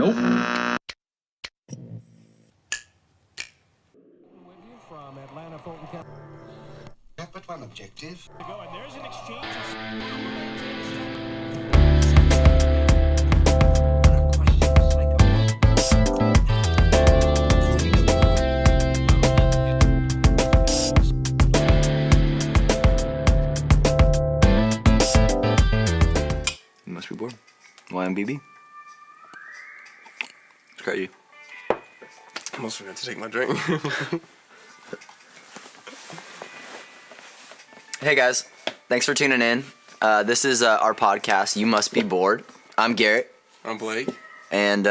Nope. From Atlanta, Fulton County. Have but one objective. And there's an exchange. You must be bored. YMBB. Scratch you. I almost forgot to take my drink. Hey guys, thanks for tuning in. This is our podcast, You Must Be Bored. I'm Garrett. I'm Blake. And,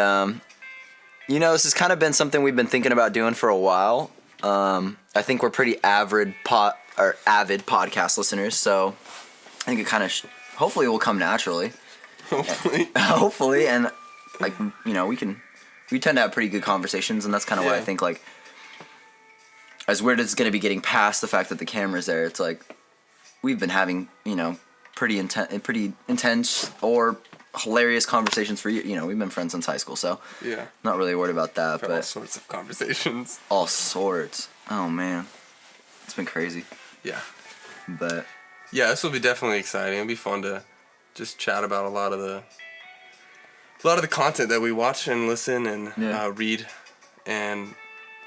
this has kind of been something we've been thinking about doing for a while. I think we're pretty avid podcast listeners, so I think it kind of, hopefully it will come naturally. Hopefully, and we tend to have pretty good conversations, and that's kind of why I think, like, as weird as it's going to be getting past the fact that the camera's there, it's like, we've been having, pretty intense or hilarious conversations for years. We've been friends since high school, so not really worried about that. But all sorts of conversations. All sorts. Oh man, it's been crazy. Yeah. But yeah, this will be definitely exciting. It'll be fun to just chat about a lot of the content that we watch and listen and read, and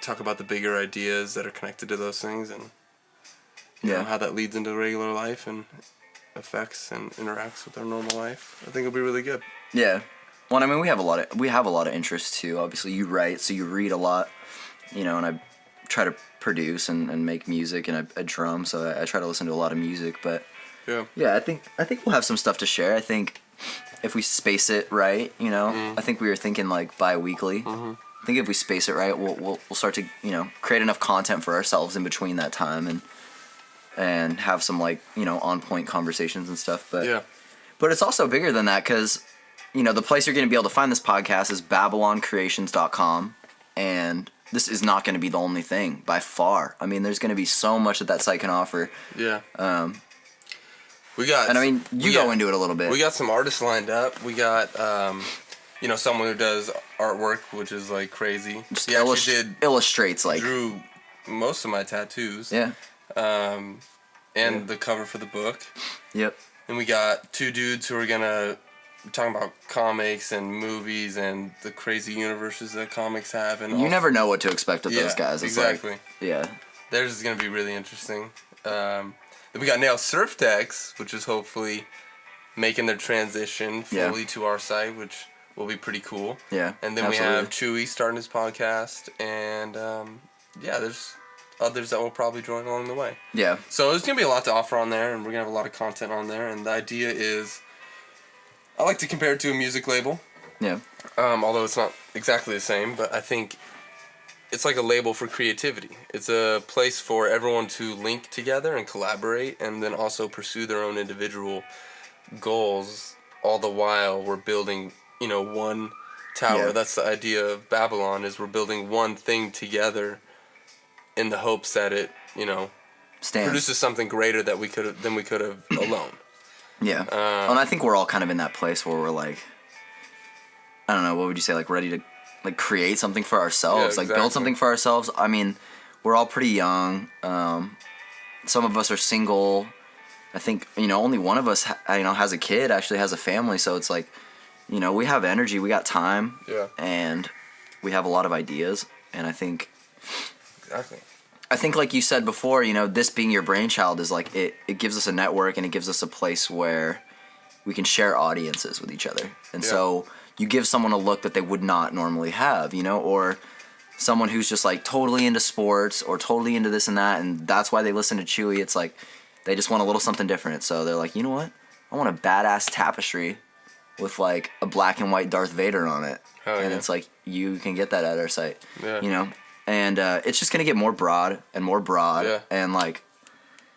talk about the bigger ideas that are connected to those things, and you know, how that leads into regular life and affects and interacts with our normal life. I think it'll be really good. Yeah. Well, I mean, we have a lot of interests too. Obviously, you write, so you read a lot, and I try to produce and make music, and I drum, so I try to listen to a lot of music. But yeah, I think we'll have some stuff to share. I think if we space it right, I think we were thinking like bi-weekly. I think if we space it right, we'll start to create enough content for ourselves in between that time and have some on point conversations and stuff. But but it's also bigger than that, because the place you're going to be able to find this podcast is BabelOnCreations.com, and this is not going to be the only thing by far. I mean, there's going to be so much that site can offer. We got, and I mean, you go into it a little bit. We got some artists lined up. We got someone who does artwork, which is like crazy. Just he actually illustrates, drew most of my tattoos. Yeah. And the cover for the book. Yep. And we got two dudes who are gonna talk about comics and movies and the crazy universes that comics have. And you never know what to expect with those guys. It's exactly. Theirs is gonna be really interesting. Then we got Nail Surf Decks, which is hopefully making their transition fully to our site, which will be pretty cool. Yeah. And then we have Chewy starting his podcast, and there's others that will probably join along the way. Yeah. So there's going to be a lot to offer on there, and we're going to have a lot of content on there, and the idea is, I like to compare it to a music label. Yeah. Although it's not exactly the same, but I think it's like a label for creativity. It's a place for everyone to link together and collaborate, and then also pursue their own individual goals, all the while we're building, one tower. Yeah. That's the idea of Babylon, is we're building one thing together in the hopes that it, produces something greater than we could have alone. Yeah. And I think we're all kind of in that place where we're like, I don't know, what would you say, like ready to create something for ourselves, build something for ourselves. I mean, we're all pretty young. Some of us are single. I think, only one of us, has a kid, actually has a family. So it's like, we have energy, we got time, and we have a lot of ideas. And I think, like you said before, this being your brainchild is like, it gives us a network, and it gives us a place where we can share audiences with each other. And so you give someone a look that they would not normally have, or someone who's just like totally into sports or totally into this and that, and that's why they listen to Chewy. It's like they just want a little something different. So they're like, you know what? I want a badass tapestry with like a black and white Darth Vader on it. And it's like, you can get that at our site, and it's just gonna get more broad and more broad, and like,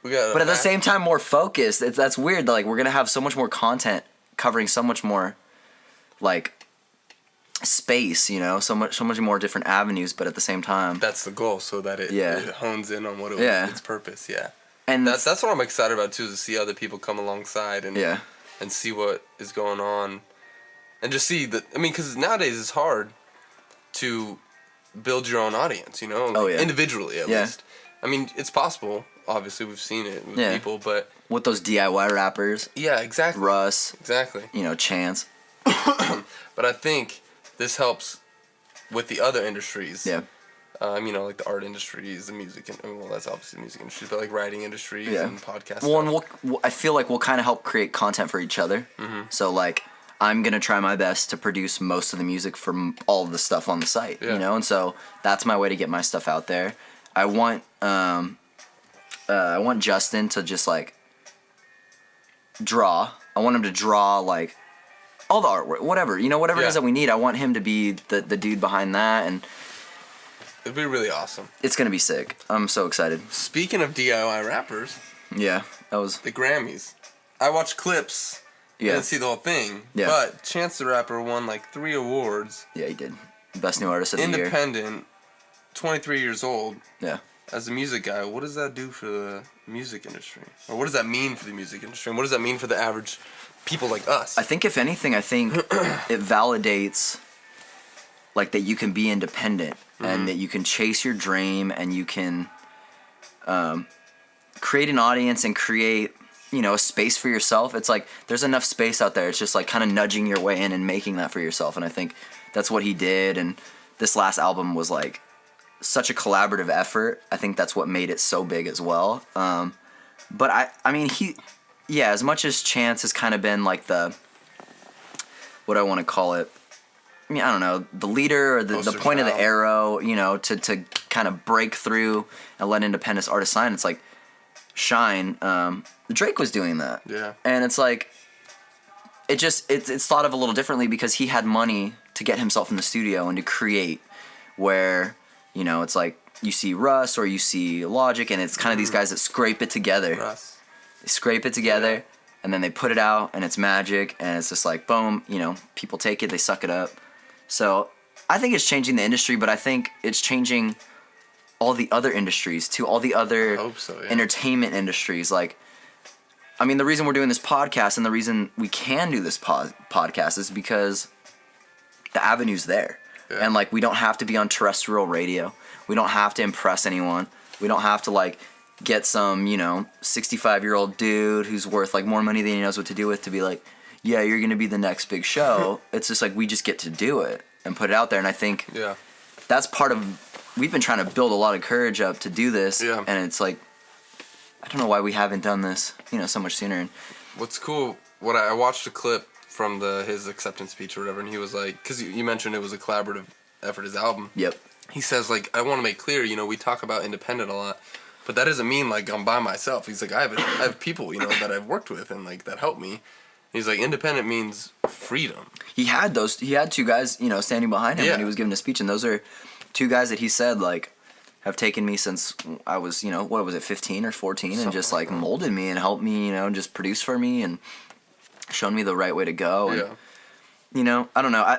but at the same time more focused. That's weird. Like, we're gonna have so much more content covering so much more like space, so much more different avenues, but at the same time, that's the goal, so that it hones in on what its purpose. And that's what I'm excited about too, is to see other people come alongside and see what is going on and just see that. I mean, because nowadays it's hard to build your own audience, you know, individually at least. I mean, it's possible. Obviously, we've seen it with people, but with those DIY rappers. Yeah, exactly. Russ. Exactly. You know, Chance. But I think this helps with the other industries. Yeah. You know, like the art industries, the music, well, that's obviously the music industry, but like writing industries and podcasts. Well, and I feel like we'll kind of help create content for each other. Mm-hmm. So, like, I'm going to try my best to produce most of the music for all of the stuff on the site, you know? And so that's my way to get my stuff out there. I want Justin to just, like, draw. I want him to draw, like, all the artwork, whatever. You know, whatever it is that we need, I want him to be the dude behind that, and it'd be really awesome. It's going to be sick. I'm so excited. Speaking of DIY rappers. Yeah, that was... The Grammys. I watched clips. Yeah. I didn't see the whole thing. Yeah. But Chance the Rapper won like 3 awards. Yeah, he did. Best New Artist of the Year. Independent. 23 years old. Yeah. As a music guy, what does that do for the music industry? Or what does that mean for the music industry? And what does that mean for the average people like us? I think if anything, it validates like that you can be independent and that you can chase your dream and you can create an audience and create, you know, a space for yourself. It's like there's enough space out there. It's just like kind of nudging your way in and making that for yourself. And I think that's what he did. And this last album was like such a collaborative effort. I think that's what made it so big as well. But I mean, as much as Chance has kind of been like the, what I want to call it, I mean, I don't know, the leader or the point of the arrow, you know, to kind of break through and let independent artists shine. It's like, shine. Drake was doing that. Yeah. And it's like, it's thought of a little differently because he had money to get himself in the studio and to create, where, you know, it's like you see Russ or you see Logic, and it's kind of these guys that scrape it together. Russ. They scrape it together, and then they put it out, and it's magic, and it's just like, boom, you know, people take it, they suck it up. So I think it's changing the industry, but I think it's changing all the other industries too, all the other entertainment industries. Like, I mean, the reason we're doing this podcast and the reason we can do this podcast is because the avenue's there. Yeah. And, like, we don't have to be on terrestrial radio. We don't have to impress anyone. We don't have to, like, get some, you know, 65-year-old dude who's worth, like, more money than he knows what to do with to be like, yeah, you're going to be the next big show. It's just like we just get to do it and put it out there. And I think that's part of, we've been trying to build a lot of courage up to do this. Yeah. And it's like, I don't know why we haven't done this, you know, so much sooner. And what's cool, I watched a clip from his acceptance speech or whatever, and he was like, because you mentioned it was a collaborative effort, his album. Yep. He says, like, I want to make clear, you know, we talk about independent a lot, but that doesn't mean, like, I'm by myself. He's like, I have people, you know, that I've worked with and, like, that help me. He's like, independent means freedom. He had 2 guys, you know, standing behind him when he was giving a speech, and those are 2 guys that he said, like, have taken me since I was, you know, what was it, 15 or 14, and just, like, molded me and helped me, you know, and just produce for me and shown me the right way to go. And, you know, I don't know.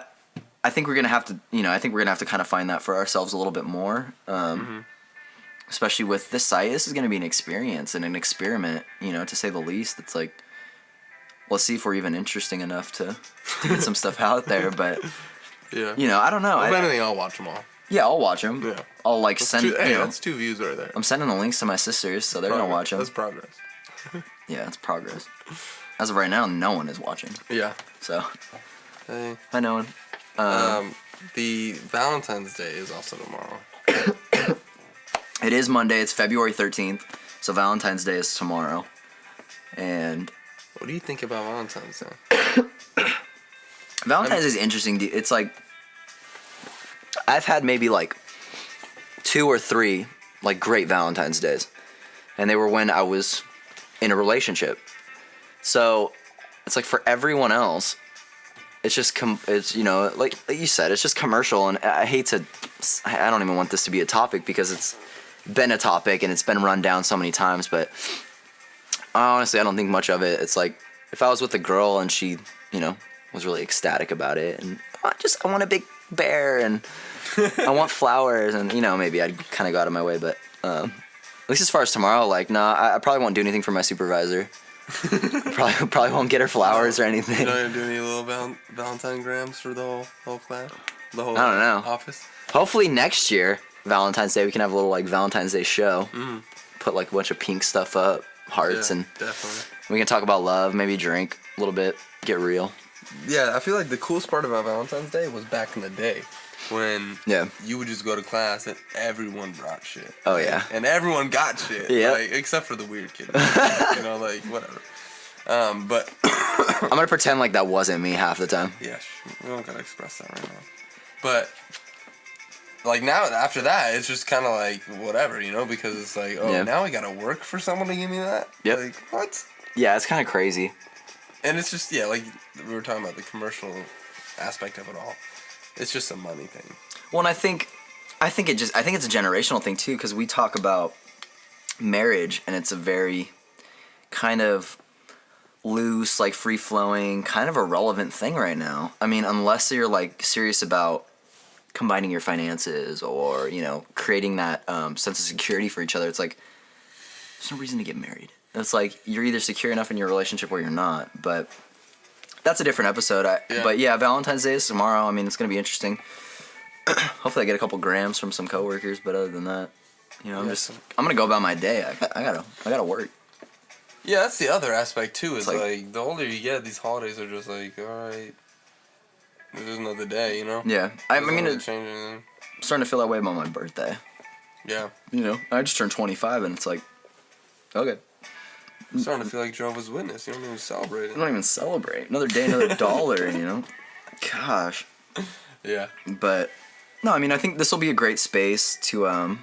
I think we're going to have to, you know, kind of find that for ourselves a little bit more. Especially with this site. This is going to be an experience and an experiment, you know, to say the least. It's like, let's see if we're even interesting enough to get some stuff out there. But, you know, I don't know. If anything, I'll watch them all. Yeah, I'll watch them. Yeah. I'll, like, send, that's 2 views right there. I'm sending the links to my sisters, so they're going to watch them. That's progress. Yeah, it's progress. As of right now, no one is watching. Yeah. So, hey. Hi, no one. The Valentine's Day is also tomorrow. It is Monday. It's February 13th. So Valentine's Day is tomorrow. And what do you think about Valentine's Day? Valentine's is interesting. It's like, I've had maybe like 2 or 3 like great Valentine's Days. And they were when I was in a relationship. So it's like for everyone else, it's just, it's, you know, like you said, it's just commercial. And I don't even want this to be a topic because it's been a topic and it's been run down so many times. But honestly, I don't think much of it. It's like if I was with a girl and she, you know, was really ecstatic about it and I want a big bear and I want flowers and, you know, maybe I'd kind of go out of my way. But at least as far as tomorrow, like, nah, I probably won't do anything for my supervisor. Probably won't get her flowers or anything. You're not gonna do any little Valentine grams for the whole class? The whole I don't know. office? Hopefully next year, Valentine's Day, we can have a little like Valentine's Day show. Put like a bunch of pink stuff up, hearts, and definitely. we can talk about love, maybe drink a little bit, get real. Yeah, I feel like the coolest part about Valentine's Day was back in the day when you would just go to class and everyone brought shit. Oh yeah. And everyone got shit. Yeah. Like, except for the weird kid. Like whatever. But I'm gonna pretend like that wasn't me half the time. Yeah, we don't gotta express that right now. But like now, after that, it's just kind of like whatever, because it's like, now I gotta work for someone to give me that. Yep. Like what? Yeah, it's kind of crazy. And it's just like we were talking about the commercial aspect of it all. It's just a money thing. Well, and I think it's a generational thing too, because we talk about marriage, and it's a very kind of loose, like free-flowing, kind of irrelevant thing right now. I mean, unless you're like serious about combining your finances or creating that sense of security for each other, it's like there's no reason to get married. It's like you're either secure enough in your relationship or you're not. But that's a different episode. But yeah, Valentine's Day is tomorrow. I mean, it's gonna be interesting. Hopefully, I get a couple grams from some coworkers. But other than that, I'm gonna go about my day. I gotta work. Yeah, that's the other aspect too. Is It's like the older you get, these holidays are just like, all right, there's just another day, Yeah, I mean, it's I'm starting to feel that way about my birthday. Yeah. I just turned 25, and it's like, okay. I'm starting to feel like Jehovah's Witness. You don't even celebrate it. I don't even celebrate. Another day, another dollar. Gosh. Yeah. But no, I mean, I think this will be a great space to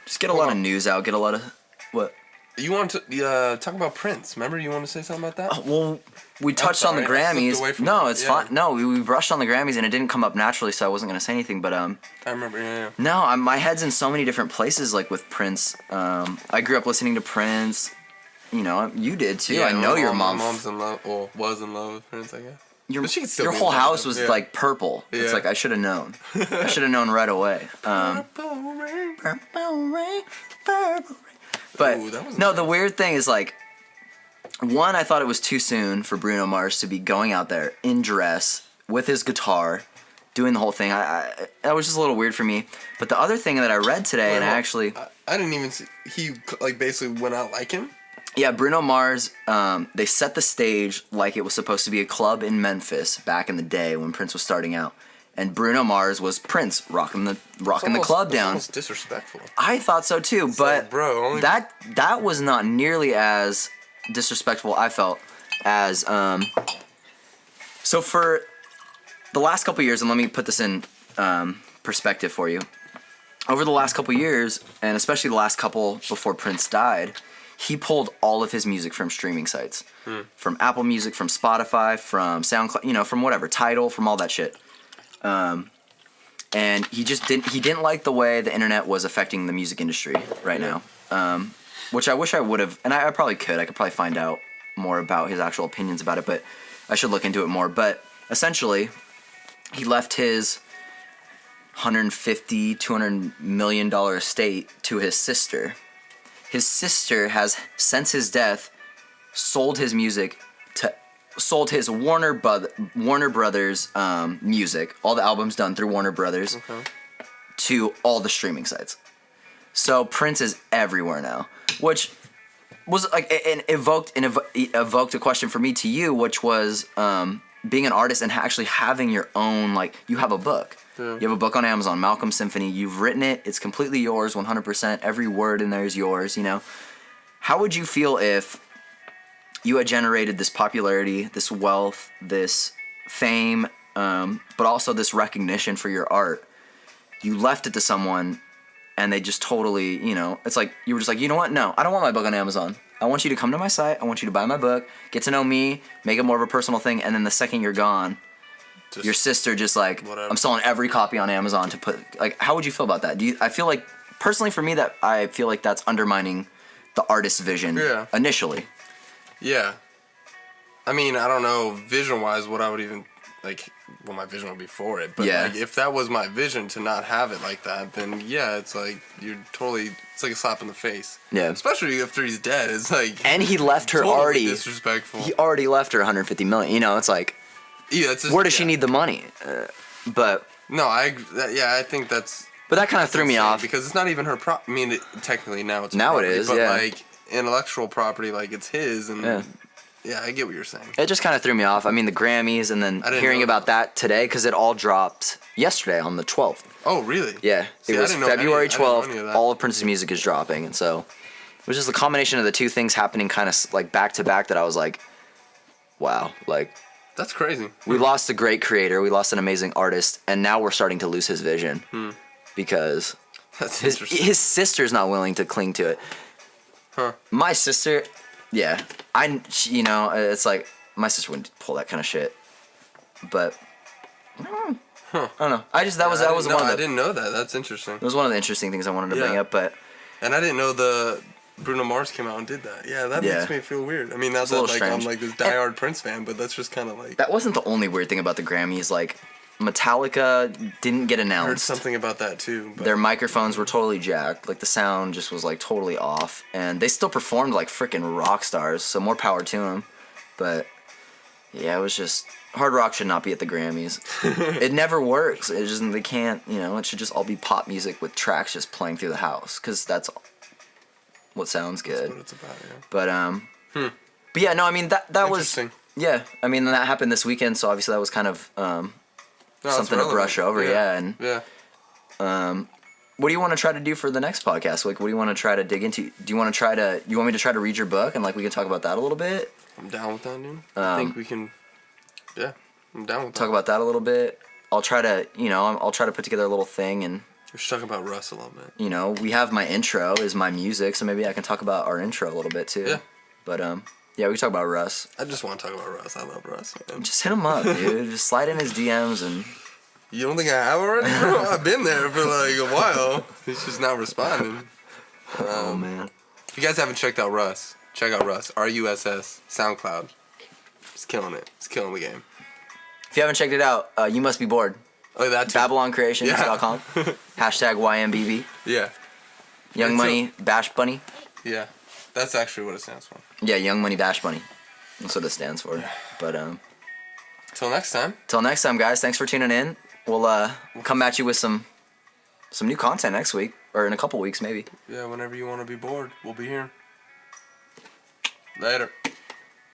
just get a lot of news out. Get a lot of what. You want to talk about Prince? Remember, you want to say something about that? Well, we touched on the Grammys. No, it's fine. No, we brushed on the Grammys, and it didn't come up naturally, so I wasn't gonna say anything. But I remember. Yeah. No, my head's in so many different places. Like with Prince, I grew up listening to Prince. You did too. Yeah, I know your mom. My mom's in love, or was in love with Prince, I guess. Your whole house was like purple. Yeah. It's like I should have known. I should have known right away. Purple rain, purple rain, purple rain. But no, the weird thing is like, one, I thought it was too soon for Bruno Mars to be going out there in dress with his guitar, doing the whole thing. That was just a little weird for me. But the other thing that I read today, I didn't even see, he like basically went out like him. Yeah, Bruno Mars, they set the stage like it was supposed to be a club in Memphis back in the day when Prince was starting out. And Bruno Mars was Prince, rocking the club down. It's almost disrespectful. I thought so too, but like, bro, that was not nearly as disrespectful, I felt, as so for the last couple years, and let me put this in perspective for you. Over the last couple years, and especially the last couple before Prince died, he pulled all of his music from streaming sites. From Apple Music, from Spotify, from SoundCloud, from whatever, Tidal, from all that shit. And he didn't like the way the internet was affecting the music industry right now. Which I wish I would have, and I probably could. I could probably find out more about his actual opinions about it, but I should look into it more. But essentially, he left his $150-200 million estate to his sister. His sister has, since his death, sold his Warner Brothers music, all the albums done through Warner Brothers, to all the streaming sites. So Prince is everywhere now, which was like evoked a question for me to you, which was being an artist and actually having your own, like, you have a book. Yeah. You have a book on Amazon, Malcolm Symphony. You've written it. It's completely yours, 100%. Every word in there is yours, How would you feel if you had generated this popularity, this wealth, this fame, but also this recognition for your art? You left it to someone, and they just totally, it's like, you were just like, you know what? No, I don't want my book on Amazon. I want you to come to my site. I want you to buy my book, get to know me, make it more of a personal thing, and then the second you're gone, your sister just like, whatever. I'm selling every copy on Amazon to put, like, how would you feel about that? I feel like, personally for me, that I feel like that's undermining the artist's vision initially. Yeah. I mean, I don't know, vision-wise, what I would even like what my vision would be for it. But Yeah. like if that was my vision to not have it like that, then yeah, it's like it's like a slap in the face. Yeah. Especially after he's dead, it's like. And he left her totally already. Disrespectful. He already left her 150 million. You know, it's like. Yeah, it's just, where does she need the money? But. No, I think that's. But that kind of threw me off because it's not even her I mean, technically now it's her now property, it is, but yeah. like intellectual property, like it's his, and yeah, I get what you're saying. It just kind of threw me off. I mean, the Grammys, and then hearing about that today because it all dropped yesterday on the 12th. Oh, really? Yeah, See, it was February 12th. All of Prince's music is dropping, and so it was just the combination of the two things happening, kind of like back to back. That I was like, wow, like. That's crazy. We lost a great creator. We lost an amazing artist, and now we're starting to lose his vision because his sister's not willing to cling to it. Huh. My sister, yeah, it's like my sister wouldn't pull that kind of shit. But I don't know. I didn't know that. That's interesting. It was one of the interesting things I wanted to bring up, and I didn't know the Bruno Mars came out and did that. Yeah, that makes me feel weird. I mean, that's not like I'm like this diehard Prince fan, but that's just kind of like. That wasn't the only weird thing about the Grammys. Like, Metallica didn't get announced. I heard something about that too. But. Their microphones were totally jacked. Like, the sound just was like totally off, and they still performed like freaking rock stars. So more power to them. But yeah, it was just hard rock should not be at the Grammys. It never works. It just they can't. It should just all be pop music with tracks just playing through the house because that's what sounds good. That's what it's about, yeah. But but yeah, no, I mean that was yeah. I mean that happened this weekend, so obviously that was kind of something to brush over, and what do you want to try to do for the next podcast? Like, what do you want to try to dig into? Do you want me to try to read your book and like we can talk about that a little bit? I'm down with that, dude. I think we can. Yeah, I'm down with that. Talk about that a little bit. I'll try to I'll try to put together a little thing and. We should talk about Russ a little bit. We have my intro is my music, so maybe I can talk about our intro a little bit too. Yeah. But yeah, we can talk about Russ. I just want to talk about Russ. I love Russ, man. Just hit him up, dude. Just slide in his DMs and. You don't think I have already, bro? I've been there for like a while. He's just not responding. Oh man. If you guys haven't checked out Russ, check out Russ. RUSS SoundCloud. He's killing it. He's killing the game. If you haven't checked it out, you must be bored. Oh, that too. BabelonCreations.com. Hashtag YMBB. Yeah. Young Money Bash Bunny. Yeah. That's actually what it stands for. Yeah, Young Money Bash Bunny. That's what it stands for. Yeah. But till next time. Till next time, guys. Thanks for tuning in. We'll come at you with some new content next week or in a couple weeks maybe. Yeah, whenever you want to be bored, we'll be here. Later.